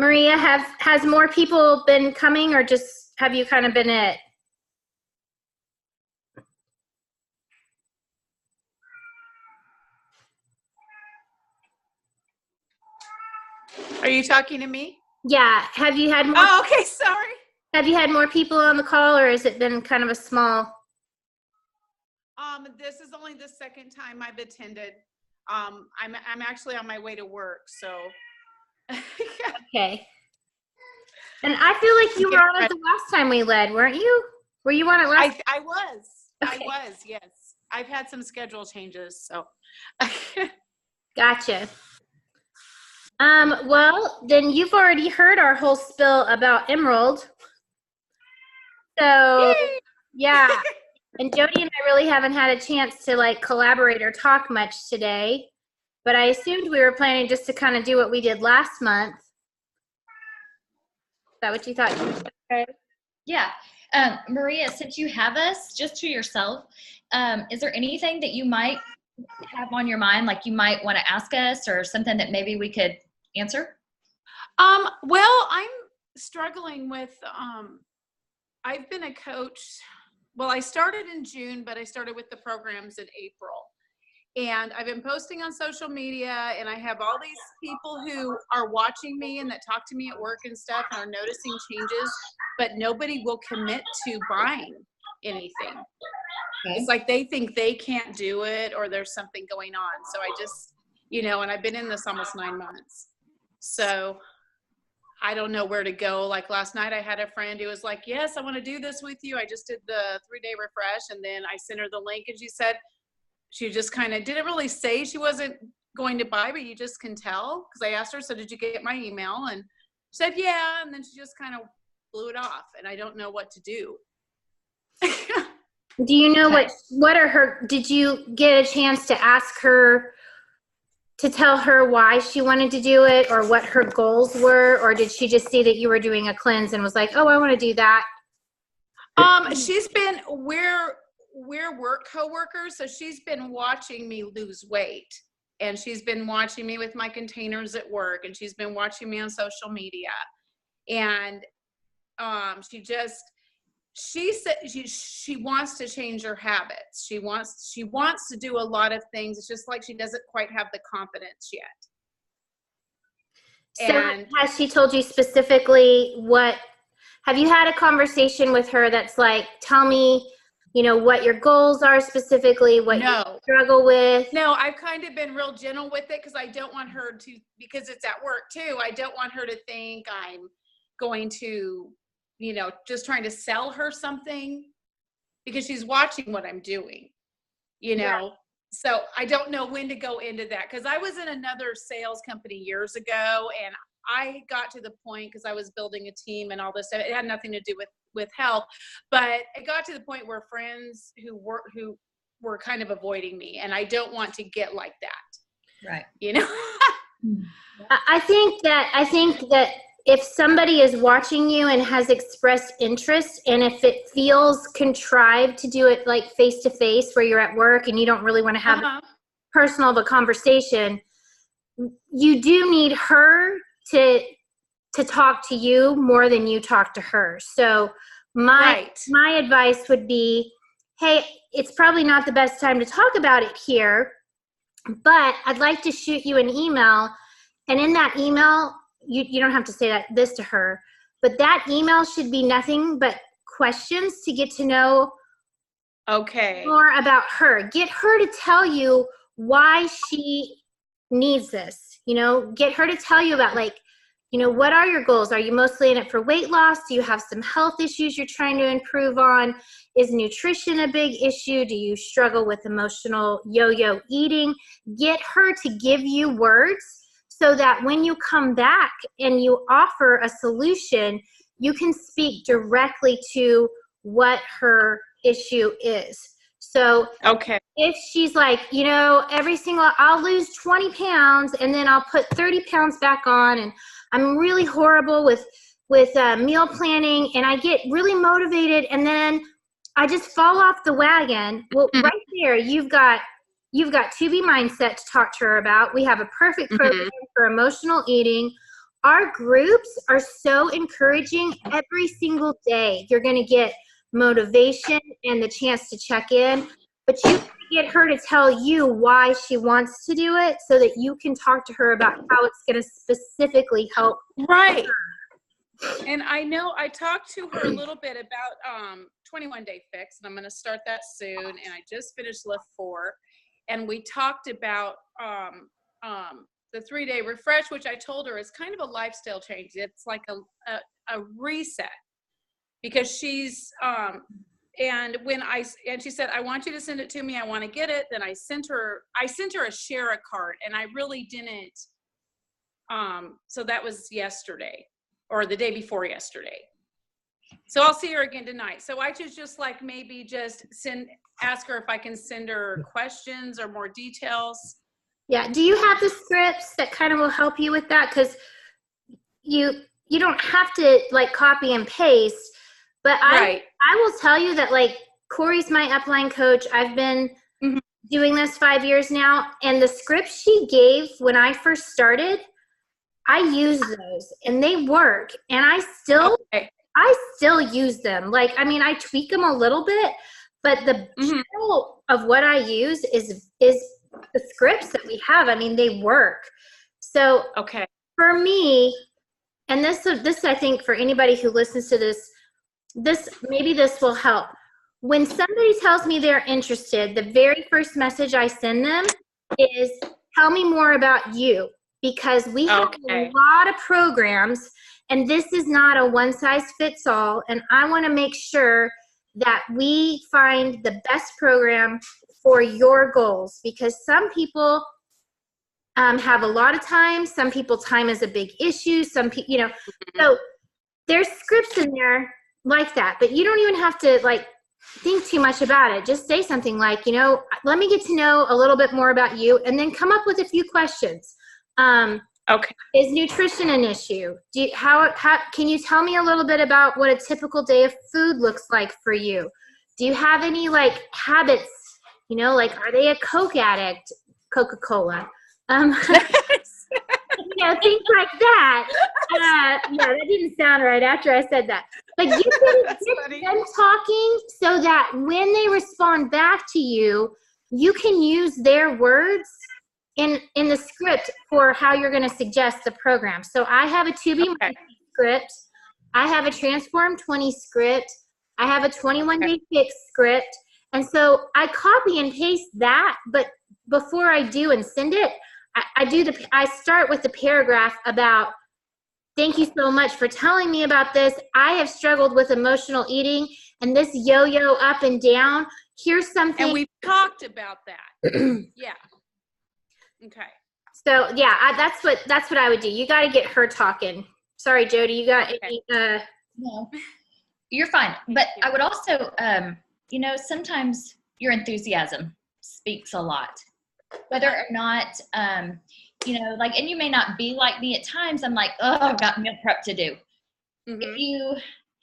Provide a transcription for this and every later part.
Maria, has more people been coming, or just have you kind of been it? Are you talking to me? Yeah. Have you had more? Oh, okay. Sorry. Have you had more people on the call, or has it been kind of a small? This is only the second time I've attended. I'm actually on my way to work, so. Yeah. Okay. And I feel like you were on it the last time we led, weren't you? Were you on it last? I was. Okay. I was. Yes. I've had some schedule changes, so. Gotcha. Well, then you've already heard our whole spill about Emerald. So, Yay! yeah. And Jody and I really haven't had a chance to like collaborate or talk much today, but I assumed we were planning just to kind of do what we did last month. Is that what you thought? Okay. Yeah. Maria, since you have us just to yourself, is there anything that you might have on your mind, like you might want to ask us, or something that maybe we could answer? Well, I'm struggling with, I've been a coach. Well, I started in June, but I started with the programs in April. And I've been posting on social media, and I have all these people who are watching me and that talk to me at work and stuff and are noticing changes, but nobody will commit to buying anything. Okay. It's like they think they can't do it, or there's something going on. So I just, and I've been in this almost 9 months. So I don't know where to go. Like last night I had a friend who was like, yes, I want to do this with you. I just did the 3-day refresh, and then I sent her the link, and she said, she just kind of didn't really say she wasn't going to buy, but you just can tell. Because I asked her, so did you get my email? And she said, yeah. And then she just kind of blew it off, and I don't know what to do. Do you know what are her, did you get a chance to ask her, to tell her why she wanted to do it, or what her goals were? Or did she just see that you were doing a cleanse and was like, oh, I want to do that? She's been, we're work co-workers, so she's been watching me lose weight, and she's been watching me with my containers at work, and she's been watching me on social media, and she said she wants to change her habits. She wants to do a lot of things. It's just like she doesn't quite have the confidence yet. So and has she told you specifically what, have you had a conversation with her that's like, tell me, what your goals are specifically, what you struggle with? No, I've kind of been real gentle with it, because I don't want her to, because it's at work too, I don't want her to think I'm going to, just trying to sell her something, because she's watching what I'm doing, Yeah. So I don't know when to go into that, because I was in another sales company years ago, and I got to the point, because I was building a team and all this stuff. It had nothing to do with health, but it got to the point where friends who were kind of avoiding me, and I don't want to get like that. Right. I think that if somebody is watching you and has expressed interest, and if it feels contrived to do it like face to face where you're at work and you don't really want to have personal of a conversation, you do need her to talk to you more than you talk to her. So my advice would be, hey, it's probably not the best time to talk about it here, but I'd like to shoot you an email. And in that email, you don't have to say this to her, but that email should be nothing but questions to get to know more about her. Get her to tell you why she needs this. Get her to tell you about, like, what are your goals? Are you mostly in it for weight loss? Do you have some health issues you're trying to improve on? Is nutrition a big issue? Do you struggle with emotional yo-yo eating? Get her to give you words so that when you come back and you offer a solution, you can speak directly to what her issue is. So if she's like, I'll lose 20 pounds and then I'll put 30 pounds back on, and I'm really horrible with meal planning, and I get really motivated and then I just fall off the wagon. Well, right there, you've got 2B Mindset to talk to her about. We have a perfect program for emotional eating. our groups are so encouraging. Every single day you're going to get motivation and the chance to check in, but you can get her to tell you why she wants to do it so that you can talk to her about how it's going to specifically help. Right. And I know I talked to her a little bit about 21 Day Fix, and I'm going to start that soon. And I just finished lift 4, and we talked about the 3-day refresh, which I told her is kind of a lifestyle change. It's like a reset, because she's and she said, I want you to send it to me, I want to get it. Then I sent her a share a cart, and I really didn't. So that was yesterday, or the day before yesterday. So I'll see her again tonight. So I should just like maybe just ask her if I can send her questions or more details. Yeah. Do you have the scripts that kind of will help you with that? Because you don't have to like copy and paste, but I will tell you that like Corey's my upline coach. I've been doing this 5 years now, and the scripts she gave when I first started, I use those and they work, and I still use them. Like, I mean, I tweak them a little bit, but the general of what I use is the scripts that we have. I mean, they work. So for me, and this I think for anybody who listens to this maybe this will help. When somebody tells me they're interested, the very first message I send them is, tell me more about you, because we have a lot of programs, and this is not a one size fits all. And I want to make sure that we find the best program for your goals, because some people have a lot of time. Some people, time is a big issue. Some people, so there's scripts in there like that, but you don't even have to like think too much about it. Just say something like, let me get to know a little bit more about you, and then come up with a few questions. Is nutrition an issue? How can you tell me a little bit about what a typical day of food looks like for you? Do you have any like habits? Like, are they a Coke addict? Coca-Cola. Things like that. That didn't sound right after I said that. But you can get them talking so that when they respond back to you, you can use their words in the script for how you're going to suggest the program. So I have a 2B script. I have a Transform 20 script. I have a 21 Day Fix script. And so I copy and paste that, but before I do and send it, I start with the paragraph about, thank you so much for telling me about this. I have struggled with emotional eating and this yo-yo up and down. Here's something. And we've talked about that. Yeah. Okay. So yeah, that's what I would do. You got to get her talking. Sorry, Jody, you got any? No, you're fine. But I would also, sometimes your enthusiasm speaks a lot. Whether or not, and you may not be like me at times. I'm like, oh, I've got meal prep to do. If you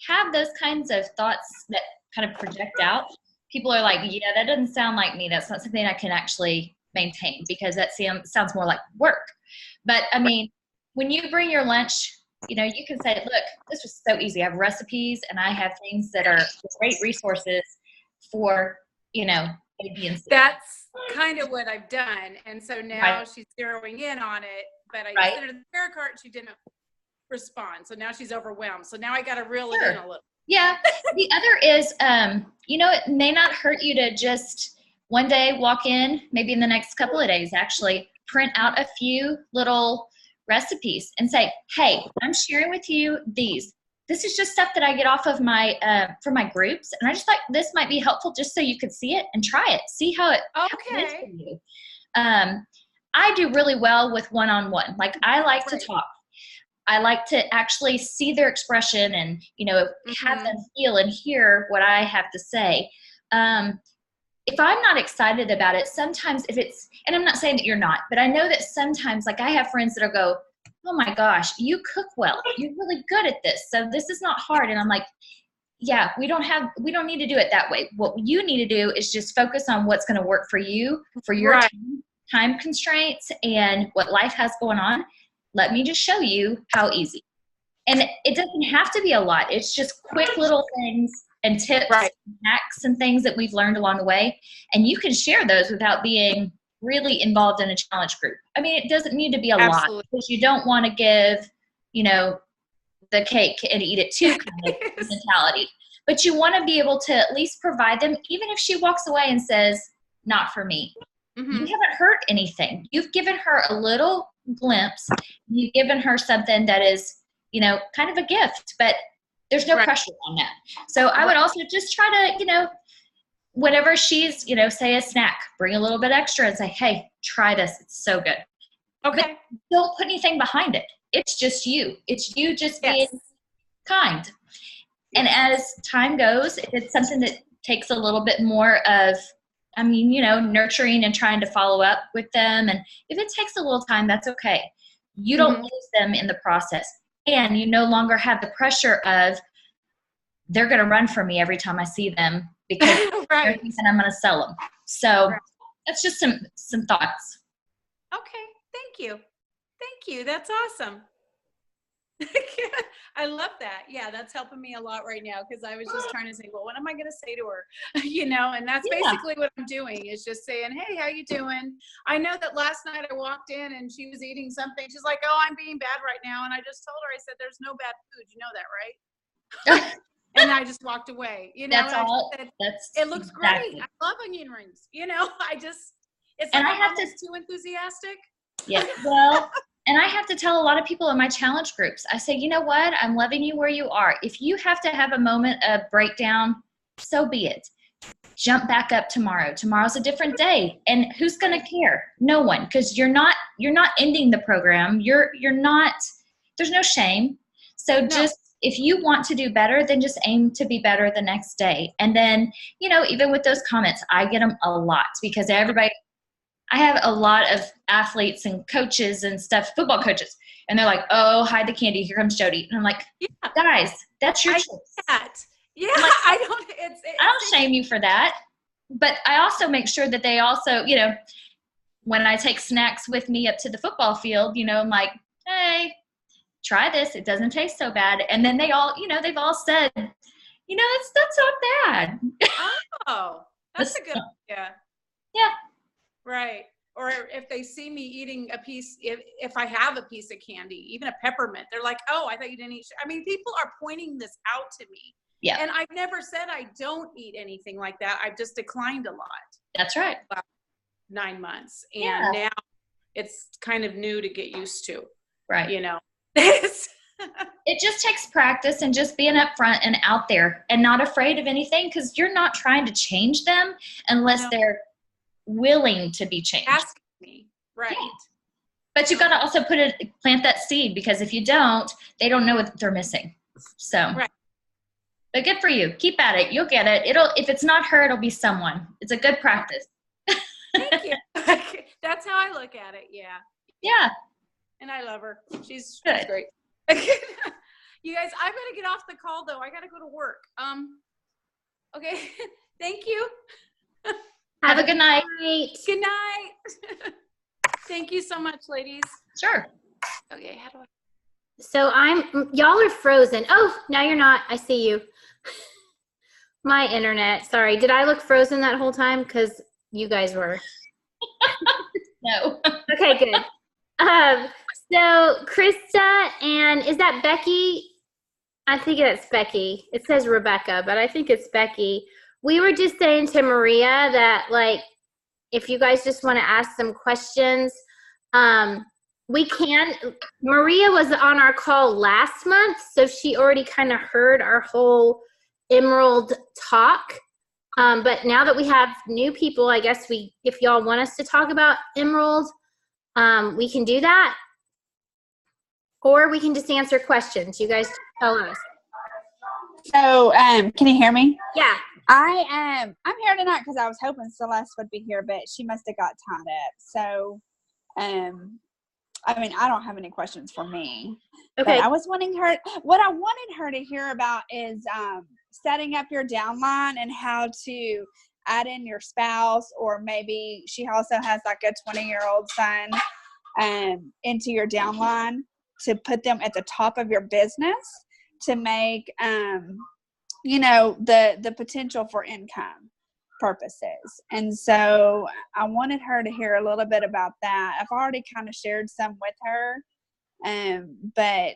have those kinds of thoughts that kind of project out, people are like, yeah, that doesn't sound like me. That's not something I can actually maintain, because that sounds more like work. But I mean, when you bring your lunch, you can say, look, this was so easy. I have recipes and I have things that are great resources for, A, B, and C. That's kind of what I've done. And so now she's zeroing in on it, but I sent her the prayer card. She didn't respond. So now she's overwhelmed. So now I got to reel it in a little. Yeah. The other is, it may not hurt you to just one day walk in, maybe in the next couple of days, actually print out a few little recipes and say, hey, I'm sharing with you these. This is just stuff that I get off of my, from my groups. And I just thought this might be helpful just so you could see it and try it. See how it is for you. I do really well with one-on-one. Like, I like to talk. I like to actually see their expression and, have them feel and hear what I have to say. If I'm not excited about it, sometimes and I'm not saying that you're not, but I know that sometimes, like, I have friends that'll go, oh my gosh, you cook well. You're really good at this. So this is not hard. And I'm like, yeah, we don't need to do it that way. What you need to do is just focus on what's going to work for you, for your time constraints and what life has going on. let me just show you how easy. And it doesn't have to be a lot. It's just quick little things and tips, Right. and hacks and things that we've learned along the way. And you can share those without being really involved in a challenge group. I mean, it doesn't need to be a lot, Absolutely. because you don't want to give, you know, the cake and eat it too kind of Yes. mentality. But you want to be able to at least provide them, even if she walks away and says, not for me. Mhm. You haven't hurt anything. You've given her a little glimpse. You've given her something that is, you know, kind of a gift, but there's no Right. pressure on that. So I would also just try to, you know, whenever she's, you know, say a snack, bring a little bit extra and say, hey, try this. It's so good. Okay. Don't put anything behind it. It's just you. It's you just Yes. being kind. And as time goes, if it's something that takes a little bit more of, I mean, you know, nurturing and trying to follow up with them, and if it takes a little time, that's okay. You don't Mhm. lose them in the process. And you no longer have the pressure of, they're going to run from me every time I see them because they're Right. thinking I'm going to sell them. So Right. that's just some thoughts. Okay. Thank you. Thank you. That's awesome. I love that. Yeah, that's helping me a lot right now, because I was just trying to say, well, what am I going to say to her? You know, and that's Yeah. basically what I'm doing, is just saying, hey, how you doing? I know that last night I walked in and she was eating something. She's like, oh, I'm being bad right now. And I just told her, I said, there's no bad food. You know that, right? And I just walked away. You know, That's and I all. just said, That's it looks exactly. great. I love onion rings. You know, it's And like I I'm have to- almost too enthusiastic. Yeah. Well, and I have to tell a lot of people in my challenge groups, I say, you know what? I'm loving you where you are. If you have to have a moment of breakdown, so be it. Jump back up tomorrow. Tomorrow's a different day. And who's going to care? No one, because you're not ending the program. You're not, there's no shame. So No. just, if you want to do better, then just aim to be better the next day. And then, you know, even with those comments, I get them a lot, because everybody, I have a lot of athletes and coaches and stuff, football coaches, and they're like, oh, hide the candy. Here comes Jody. And I'm like, Yeah. guys, that's your I choice. That. Yeah, Like, I don't. I don't shame you for that. But I also make sure that they also, you know, when I take snacks with me up to the football field, you know, I'm like, hey, try this. It doesn't taste so bad. And then they all, you know, they've all said, you know, that's not bad. Oh, that's a good idea. Yeah. Right. Or if they see me eating a piece, if I have a piece of candy, even a peppermint, they're like, oh, I thought you didn't eat. I mean, people are pointing this out to me. Yeah. And I've never said I don't eat anything like that. I've just declined a lot. That's right. 9 months. And Yeah. now it's kind of new to get used to, Right. you know. It just takes practice and just being upfront and out there and not afraid of anything, because you're not trying to change them unless No. they're willing to be changed. Asking me. Right. Yeah. But you got to also plant that seed, because if you don't, they don't know what they're missing. So, Right. But good for you. Keep at it. You'll get it. If it's not her, it'll be someone. It's a good practice. Thank you. That's how I look at it. Yeah. Yeah. And I love her. She's Good. great. You guys, I've got to get off the call though. I got to go to work. Okay. Thank you. Have a good night. Good night. Thank you so much, ladies. Sure. Okay. How do I? So y'all are frozen. Oh, now you're not. I see you. My internet. Sorry. Did I look frozen that whole time? Because you guys were. No. Okay, good. So Krista, and is that Becky? I think that's Becky. It says Rebecca, but I think it's Becky. We were just saying to Maria that, like, if you guys just want to ask some questions, we can. Maria was on our call last month, so she already kind of heard our whole Emerald talk. But now that we have new people, I guess if y'all want us to talk about Emerald, we can do that. Or we can just answer questions. You guys tell us. So, can you hear me? Yeah. I'm here tonight because I was hoping Celeste would be here, but she must have got tied up. So, I mean, I don't have any questions for me. Okay. But I was what I wanted her to hear about is setting up your downline and how to add in your spouse, or maybe she also has like a 20-year-old son. into your downline to put them at the top of your business to make, the potential for income purposes. And so I wanted her to hear a little bit about that. I've already kind of shared some with her, but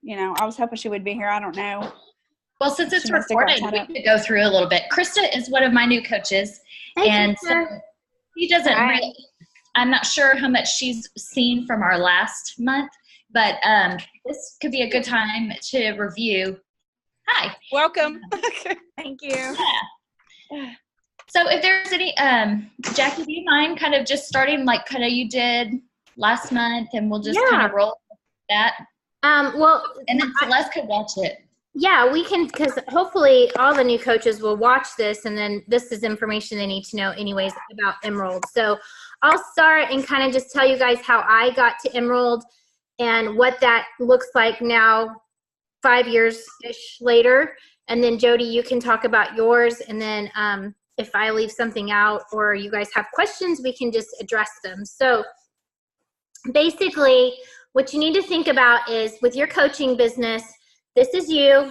I was hoping she would be here. I don't know. Well, since it's She must have got recorded, tied we up. could go through a little bit. Krista is one of my new coaches, and so she doesn't Hi. really, I'm not sure how much she's seen from our last month, but this could be a good time to review. Hi. Welcome. Thank you. Yeah. So if there's any, Jackie, do you mind kind of just starting like kind of you did last month, and we'll just kind of roll with that? Well, And then Celeste could watch it. yeah, we can, because hopefully all the new coaches will watch this, and then this is information they need to know anyways about Emerald. So I'll start and kind of just tell you guys how I got to Emerald and what that looks like now 5 years-ish later. And then Jody, you can talk about yours, and then if I leave something out or you guys have questions, we can just address them. So basically, what you need to think about is with your coaching business, this is you,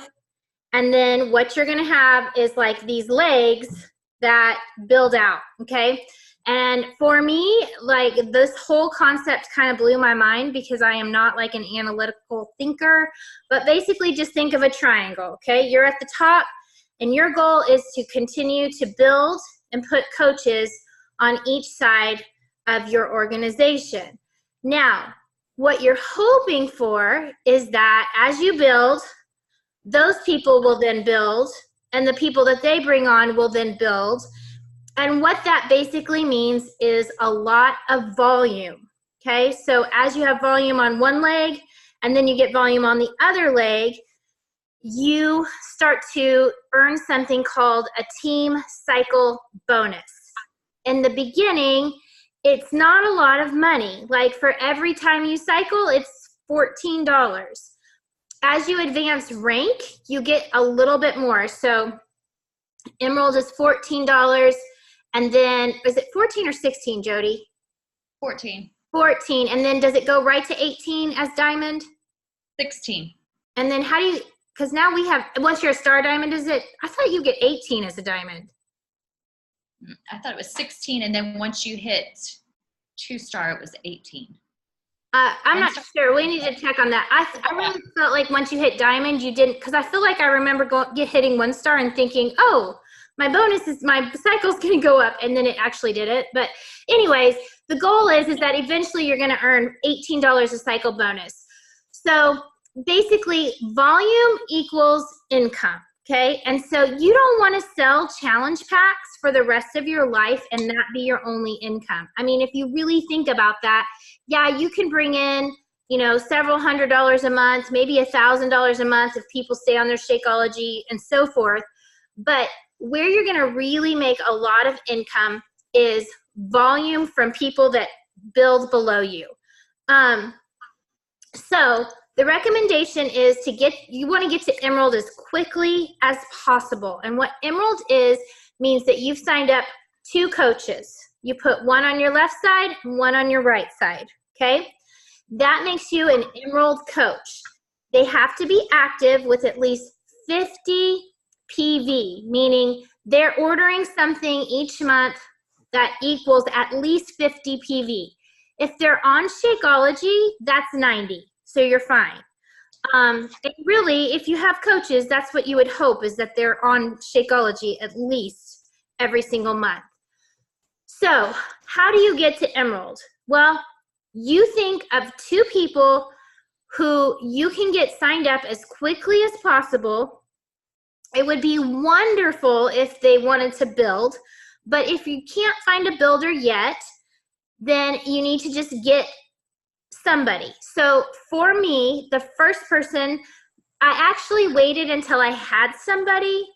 and then what you're gonna have is like these legs that build out, okay? And for me, like this whole concept kind of blew my mind because I am not like an analytical thinker, but basically just think of a triangle, okay? You're at the top, and your goal is to continue to build and put coaches on each side of your organization. Now, what you're hoping for is that as you build, those people will then build, and the people that they bring on will then build. And what that basically means is a lot of volume, okay? So as you have volume on one leg, and then you get volume on the other leg, you start to earn something called a team cycle bonus. In the beginning, it's not a lot of money. Like for every time you cycle, it's $14. As you advance rank, you get a little bit more. So Emerald is $14, and then, is it 14 or 16, Jody? 14. 14, and then does it go right to 18 as Diamond? 16. And then how do you, because now we have, once you're a Star Diamond, is it, I thought you get 18 as a Diamond. I thought it was 16, and then once you hit 2-star, it was 18. I'm not sure. We need to check on that. I really felt like once you hit Diamond, you didn't, because I feel like I remember hitting 1-star and thinking, oh, my bonus is, my cycle's going to go up, and then it actually did it. But anyways, the goal is that eventually you're going to earn $18 a cycle bonus. So basically, volume equals income. Okay, and so you don't want to sell challenge packs for the rest of your life and that be your only income. I mean, if you really think about that, yeah, you can bring in, several $100s a month, maybe $1,000 a month if people stay on their Shakeology and so forth. But where you're going to really make a lot of income is volume from people that build below you. So the recommendation is you want to get to Emerald as quickly as possible. And what Emerald means that you've signed up 2 coaches. You put one on your left side and one on your right side, okay? That makes you an Emerald coach. They have to be active with at least 50 PV, meaning they're ordering something each month that equals at least 50 PV. If they're on Shakeology, that's 90. So you're fine. And really, if you have coaches, that's what you would hope, is that they're on Shakeology at least every single month. So how do you get to Emerald? Well, you think of 2 people who you can get signed up as quickly as possible. It would be wonderful if they wanted to build, but if you can't find a builder yet, then you need to just get somebody. So for me, the first person, I actually waited until I had somebody,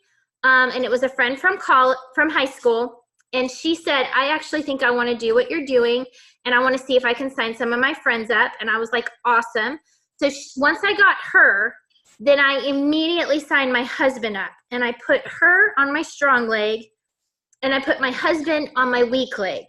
and it was a friend from high school, and she said, I actually think I want to do what you're doing, and I want to see if I can sign some of my friends up. And I was like, awesome. So once I got her, then I immediately signed my husband up, and I put her on my strong leg, and I put my husband on my weak leg.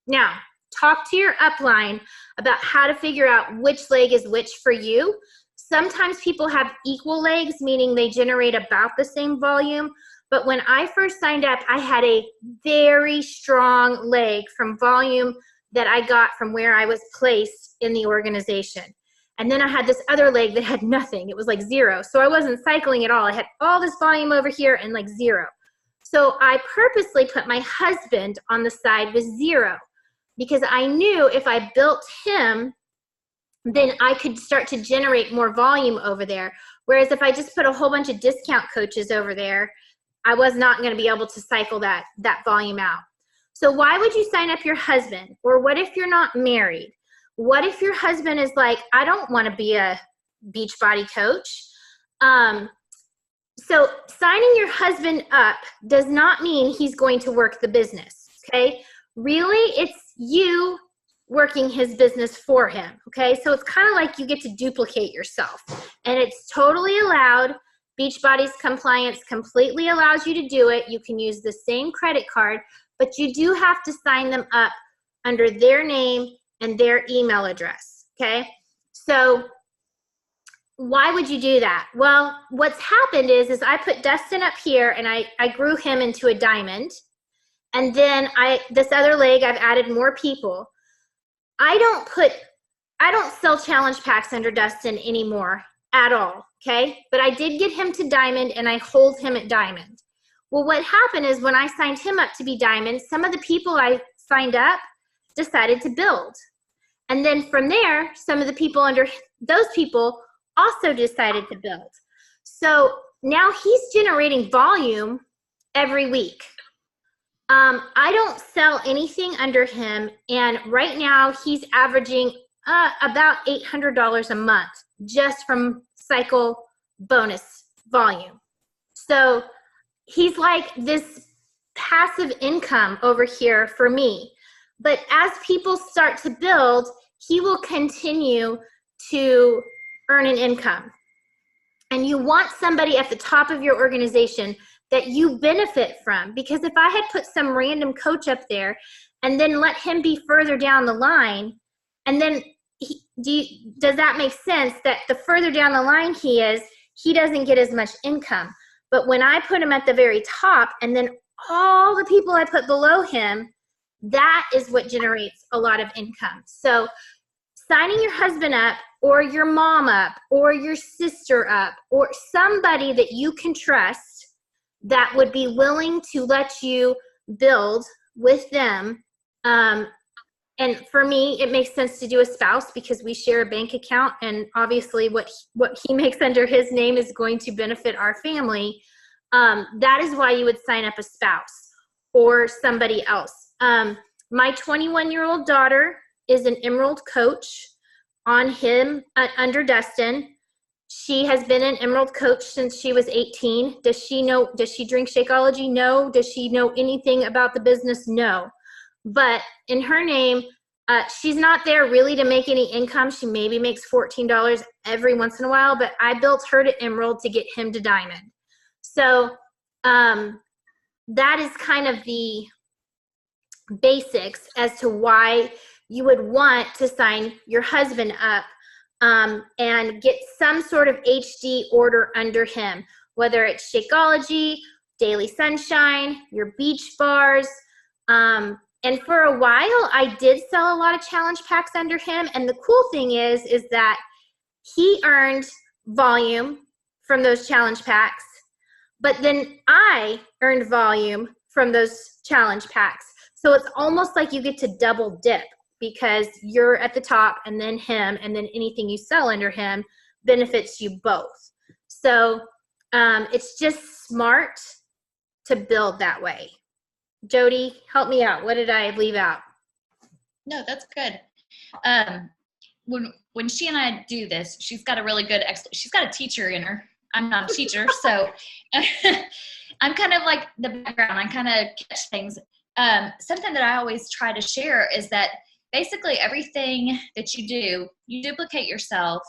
Now, talk to your upline about how to figure out which leg is which for you. Sometimes people have equal legs, meaning they generate about the same volume. But when I first signed up, I had a very strong leg from volume that I got from where I was placed in the organization. And then I had this other leg that had nothing. It was like 0. So I wasn't cycling at all. I had all this volume over here and like 0. So I purposely put my husband on the side with 0 because I knew if I built him, then I could start to generate more volume over there. Whereas if I just put a whole bunch of discount coaches over there, I was not going to be able to cycle that volume out. So why would you sign up your husband? Or what if you're not married? What if your husband is like, I don't want to be a Beachbody coach? So signing your husband up does not mean he's going to work the business, okay? Really, it's you working his business for him, okay? So it's kind of like you get to duplicate yourself, and it's totally allowed. Beachbody's compliance completely allows you to do it. You can use the same credit card, but you do have to sign them up under their name and their email address, okay? So why would you do that? Well, what's happened is I put Dustin up here and I grew him into a diamond. And then this other leg, I've added more people. I don't sell challenge packs under Dustin anymore at all, okay? But I did get him to diamond and I hold him at diamond. Well, what happened is when I signed him up to be diamond, some of the people I signed up decided to build. And then from there, some of the people under those people also decided to build. So now he's generating volume every week. I don't sell anything under him, and right now he's averaging about $800 a month just from cycle bonus volume. So he's like this passive income over here for me. But as people start to build, he will continue to earn an income. And you want somebody at the top of your organization that you benefit from. Because if I had put some random coach up there and then let him be further down the line, and then does that make sense that the further down the line he is, he doesn't get as much income? But when I put him at the very top and then all the people I put below him, that is what generates a lot of income. So signing your husband up or your mom up or your sister up or somebody that you can trust that would be willing to let you build with them. And for me, it makes sense to do a spouse because we share a bank account, and obviously what he makes under his name is going to benefit our family. That is why you would sign up a spouse or somebody else. My 21-year-old daughter is an Emerald coach on him under Dustin. She has been an Emerald coach since she was 18. Does she drink Shakeology? No. Does she know anything about the business? No. But in her name, she's not there really to make any income. She maybe makes $14 every once in a while, but I built her to Emerald to get him to Diamond. So that is kind of the basics as to why you would want to sign your husband up and get some sort of HD order under him, whether it's Shakeology, Daily Sunshine, your beach bars. And for a while, I did sell a lot of challenge packs under him. And the cool thing is that he earned volume from those challenge packs, but then I earned volume from those challenge packs. So it's almost like you get to double dip because you're at the top and then him, and then anything you sell under him benefits you both. So it's just smart to build that way. Jody, help me out. What did I leave out? No, that's good. When she and I do this, she's got a really good, she's got a teacher in her. I'm not a teacher, so I'm kind of like the background. I kind of catch things. Something that I always try to share is that basically everything that you do, you duplicate yourself.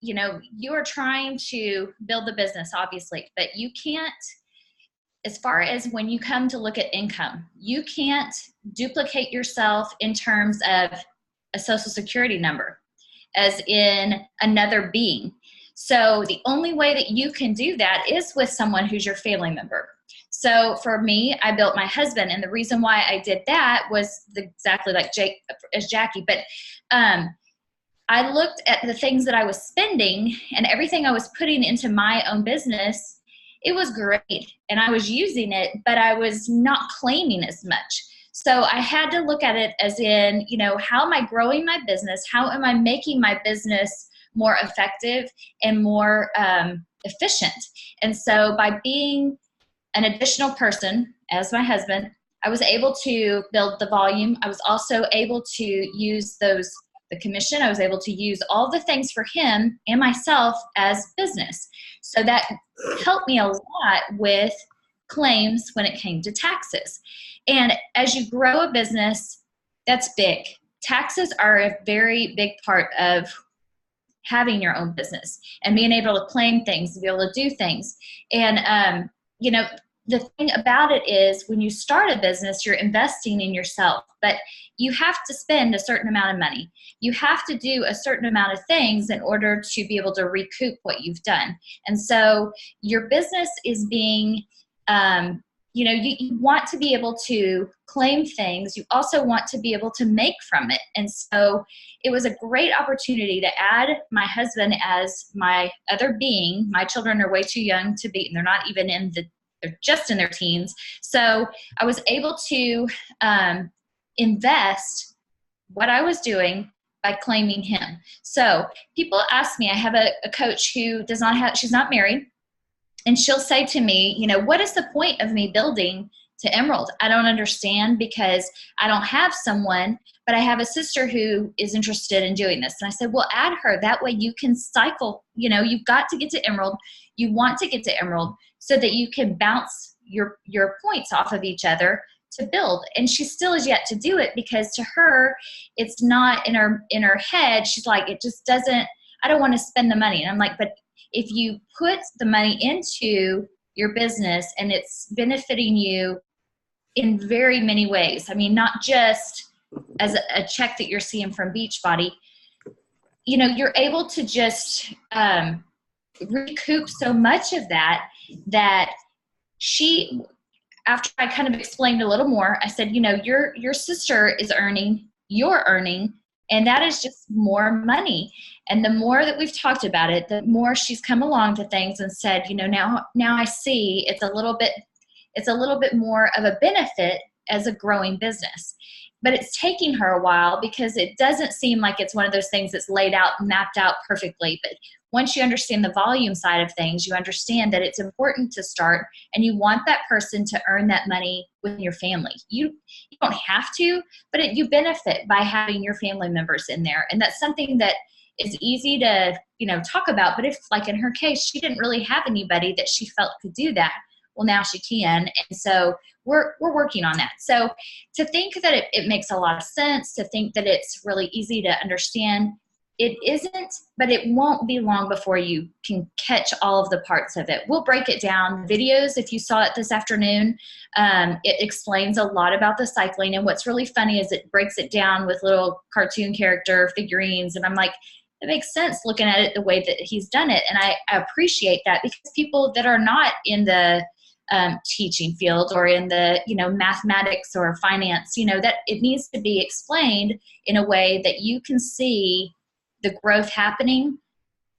You are trying to build the business, obviously, but you can't, as far as when you come to look at income, you can't duplicate yourself in terms of a social security number, as in another being. So the only way that you can do that is with someone who's your family member. So for me, I built my husband, and the reason why I did that was exactly like Jackie. But I looked at the things that I was spending and everything I was putting into my own business. It was great, and I was using it, but I was not claiming as much. So I had to look at it as in, how am I growing my business? How am I making my business more effective and more efficient? And so by being an additional person as my husband, I was able to build the volume. I was also able to use the commission. I was able to use all the things for him and myself as business. So that helped me a lot with claims when it came to taxes. And as you grow a business, that's big. Taxes are a very big part of having your own business and being able to claim things, to be able to do things. And, the thing about it is when you start a business, you're investing in yourself, but you have to spend a certain amount of money. You have to do a certain amount of things in order to be able to recoup what you've done. And so your business is being, you want to be able to claim things. You also want to be able to make from it. And so it was a great opportunity to add my husband as my other being. My children are way too young to be, they're not even they're just in their teens. So I was able to invest what I was doing by claiming him. So people ask me, I have a coach who she's not married. And she'll say to me, what is the point of me building to Emerald? I don't understand, because I don't have someone, but I have a sister who is interested in doing this. And I said, well, add her. That way you can cycle, you've got to get to Emerald. You want to get to Emerald so that you can bounce your points off of each other to build. And she still is yet to do it, because to her, it's not in her head. She's like, it just doesn't, I don't want to spend the money. And I'm like, but if you put the money into your business and it's benefiting you in very many ways, I mean, not just as a check that you're seeing from Beachbody, you're able to just recoup so much of that she, after I kind of explained a little more, I said, your sister is earning, you're earning, and that is just more money. And the more that we've talked about it, the more she's come along to things and said, now I see it's a little bit more of a benefit as a growing business. But it's taking her a while, because it doesn't seem like it's one of those things that's laid out, mapped out perfectly. But once you understand the volume side of things, you understand that it's important to start, and you want that person to earn that money with your family. You don't have to, but you benefit by having your family members in there. And that's something that is easy to, talk about. But if, like in her case, she didn't really have anybody that she felt could do that, well, now she can. And so we're working on that. So to think that it makes a lot of sense, to think that it's really easy to understand, it isn't, but it won't be long before you can catch all of the parts of it. We'll break it down. Videos, if you saw it this afternoon, it explains a lot about the cycling. And what's really funny is it breaks it down with little cartoon character figurines. And I'm like, it makes sense looking at it the way that he's done it. And I appreciate that, because people that are not in the teaching field or in the, mathematics or finance, that it needs to be explained in a way that you can see the growth happening,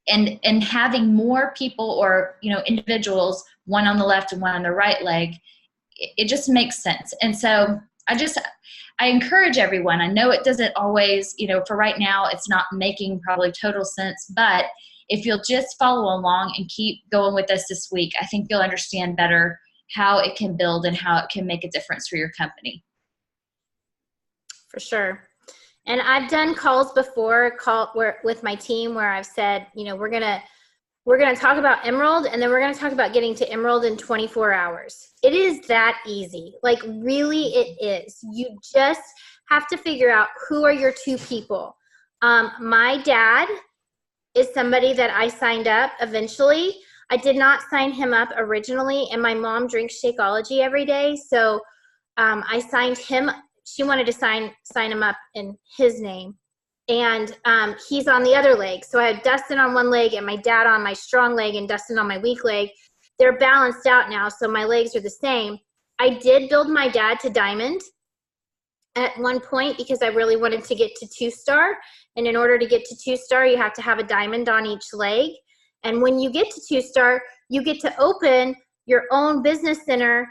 and having more people or, individuals, one on the left and one on the right leg, it just makes sense. And so I encourage everyone. I know it doesn't always, for right now, it's not making probably total sense, but if you'll just follow along and keep going with us this week, I think you'll understand better how it can build and how it can make a difference for your company. For sure. And I've done calls before, with my team, where I've said, we're gonna talk about Emerald, and then we're gonna talk about getting to Emerald in 24 hours. It is that easy. Like, really, it is. You just have to figure out who are your two people. My dad is somebody that I signed up eventually. I did not sign him up originally, and my mom drinks Shakeology every day. So I signed him. She wanted to sign him up in his name. And he's on the other leg. So I had Dustin on one leg and my dad on my strong leg and Dustin on my weak leg. They're balanced out now, so my legs are the same. I did build my dad to diamond at one point because I really wanted to get to 2-star. And in order to get to 2-star, you have to have a diamond on each leg. And when you get to 2-star, you get to open your own business center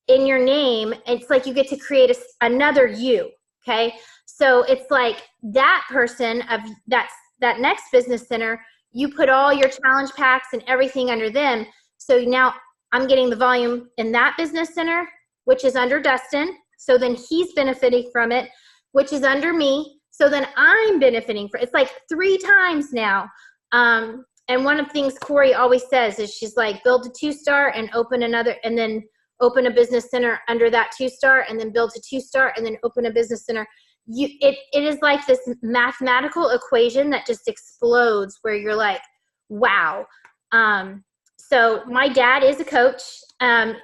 in your name. It's like you get to create another you, okay? So it's like that person of that next business center, you put all your challenge packs and everything under them. So now I'm getting the volume in that business center, which is under Dustin. So then he's benefiting from it, which is under me. So then I'm benefiting from it. It's like 3 times now. And one of the things Corey always says is she's like, build a 2-star and open another, and then open a business center under that 2-star, and then build a 2-star and then open a business center. It is like this mathematical equation that just explodes where you're like, wow. So my dad is a coach.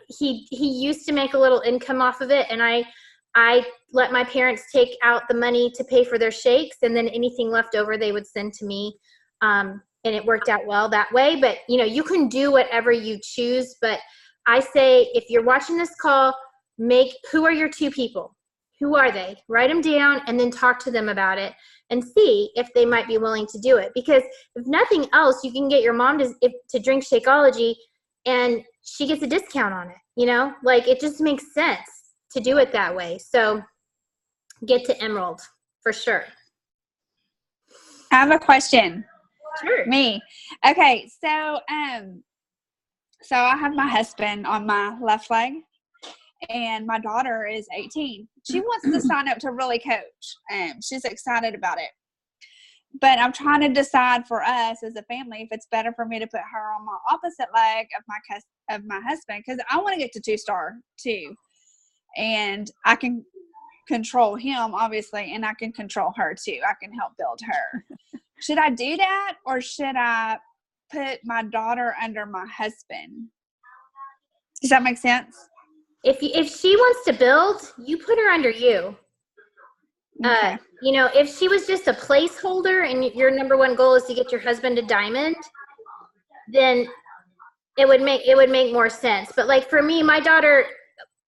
He used to make a little income off of it, and I let my parents take out the money to pay for their shakes, and then anything left over they would send to me. And it worked out well that way. But you can do whatever you choose. But I say, if you're watching this call, who are your 2 people? Who are they? Write them down and then talk to them about it and see if they might be willing to do it. Because if nothing else, you can get your mom to drink Shakeology and she gets a discount on it. Like it just makes sense to do it that way. So get to Emerald for sure. I have a question. Sure. Me. Okay. So I have my husband on my left leg, and my daughter is 18. She wants to sign up to Really Coach. She's excited about it. But I'm trying to decide for us as a family if it's better for me to put her on my opposite leg of my husband, because I want to get to 2-star too. And I can control him, obviously, and I can control her too. I can help build her. Should I do that, or should I put my daughter under my husband? Does that make sense? If she wants to build, you put her under you. Okay. If she was just a placeholder and your number one goal is to get your husband to diamond, then it would make more sense. But like for me, my daughter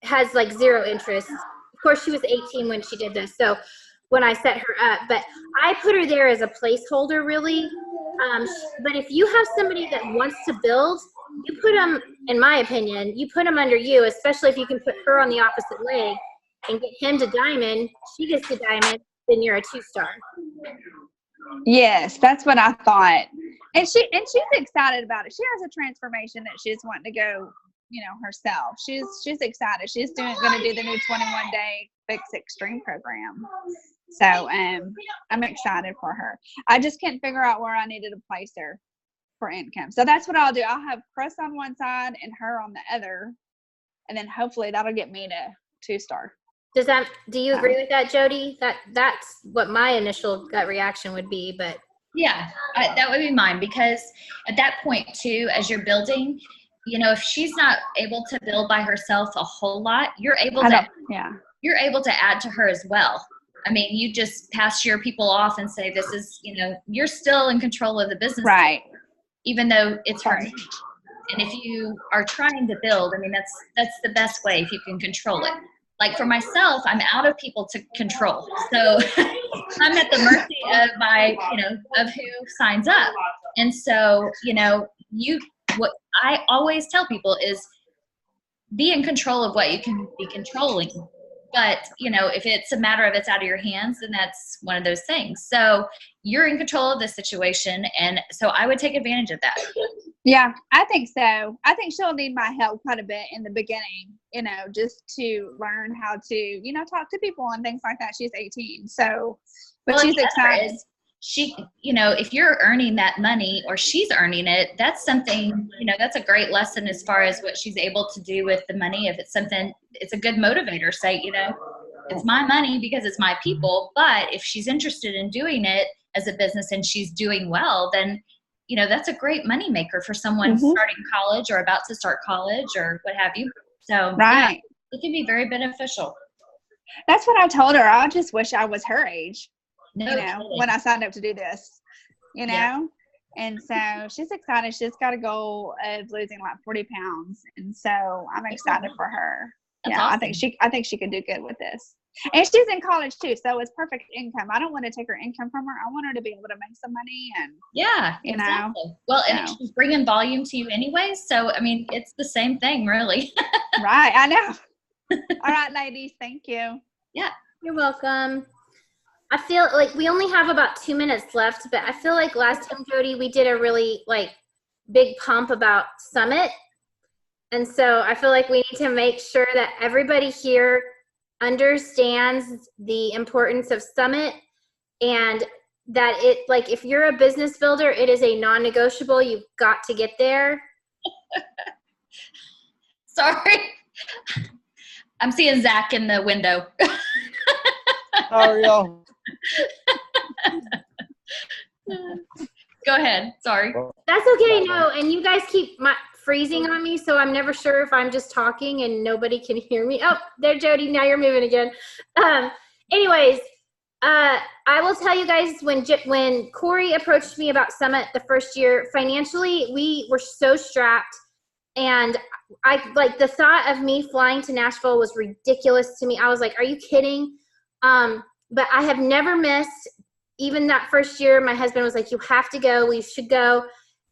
has like 0 interest. Of course, she was 18 when she did this. So when I set her up, but I put her there as a placeholder really. But if you have somebody that wants to build, you put them, in my opinion, you put them under you, especially if you can put her on the opposite leg and get him to diamond, she gets to diamond, then you're a 2-star. Yes, that's what I thought. And she's excited about it. She has a transformation that she's wanting to go, herself. She's excited. She's going to do the new 21-day Fix Extreme program. So I'm excited for her. I just can't figure out where I needed to place her for income. So that's what I'll do. I'll have Chris on one side and her on the other, and then hopefully that'll get me to 2-star. Do you agree with that, Jody? That's what my initial gut reaction would be, but yeah, that would be mine, because at that point too, as you're building, if she's not able to build by herself a whole lot, you're able to add to her as well. I mean, you just pass your people off and say, this is, you're still in control of the business. Right. Even though it's her. And if you are trying to build, I mean, that's the best way if you can control it. Like for myself, I'm out of people to control. So I'm at the mercy of of who signs up. And so, what I always tell people is be in control of what you can be controlling. But, if it's a matter of it's out of your hands, then that's one of those things. So you're in control of this situation. And so I would take advantage of that. Yeah, I think so. I think she'll need my help quite a bit in the beginning, just to learn how to, talk to people and things like that. She's 18. So, but she's excited. She, if you're earning that money or she's earning it, that's something, that's a great lesson as far as what she's able to do with the money. If it's something, it's a good motivator. Say, it's my money because it's my people. But if she's interested in doing it as a business and she's doing well, then you know, that's a great moneymaker for someone starting college or about to start college or what have you. So Right. it can be very beneficial. That's what I told her. I just wish I was her age, No, you know, totally. when I signed up to do this, you know? Yeah. And so she's excited. She's got a goal of losing like 40 pounds. And so I'm excited for her. That's yeah, awesome. I think she could do good with this. And she's in college too, so it's perfect income. I don't want to take her income from her. I want her to be able to make some money and Yeah, you exactly. know. Well, and she's bringing volume to you anyway. So, I mean, it's the same thing, really. Right, I know. All right, ladies, thank you. Yeah. You're welcome. I feel like we only have about 2 minutes left, but I feel like last time, Jody, we did a really like big pump about Summit. And so I feel like we need to make sure that everybody here understands the importance of Summit, and that it, like, if you're a business builder, it is a non-negotiable. You've got to get there. Sorry. I'm seeing Zach in the window. How are y'all? Go ahead. Sorry. That's okay. No, and you guys keep freezing on me, so I'm never sure if I'm just talking and nobody can hear me. Oh, there, Jody. Now you're moving again. Anyways, I will tell you guys, when Corey approached me about Summit the first year, financially, we were so strapped, and I like the thought of me flying to Nashville was ridiculous to me. I was like, are you kidding? But I have never missed. Even that first year, my husband was like, you have to go. We should go.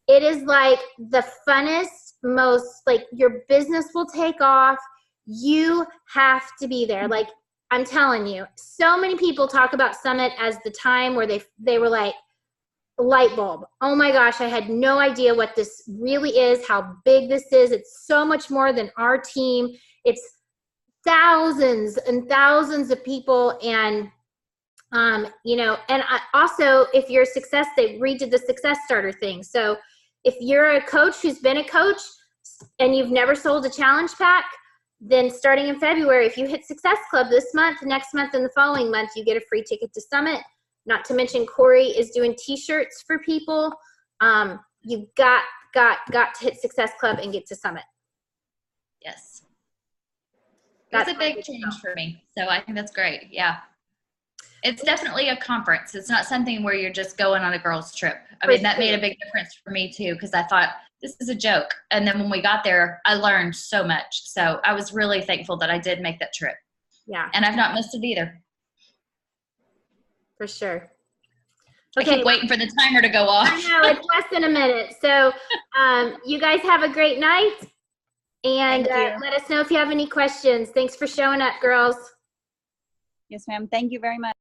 It is like the funnest, most, like, your business will take off. You have to be there. Like, I'm telling you, so many people talk about Summit as the time where they were like, light bulb. Oh my gosh, I had no idea what this really is, how big this is. It's so much more than our team. It's thousands and thousands of people. And you know, and also, if you're a success, they redid the Success Starter thing. So if you're a coach who's been a coach and you've never sold a challenge pack, then starting in February, if you hit Success Club this month, next month, and the following month, you get a free ticket to Summit. Not to mention, Corey is doing t-shirts for people. You got to hit Success Club and get to Summit. Yes. That's a big change for me. So I think that's great. Yeah. It's definitely a conference. It's not something where you're just going on a girls' trip. I mean, that made a big difference for me too, because I thought, this is a joke. And then when we got there, I learned so much. So I was really thankful that I did make that trip. Yeah. And I've not missed it either. For sure. I keep waiting for the timer to go off. I know, it's less than a minute. So you guys have a great night. And let us know if you have any questions. Thanks for showing up, girls. Yes, ma'am. Thank you very much.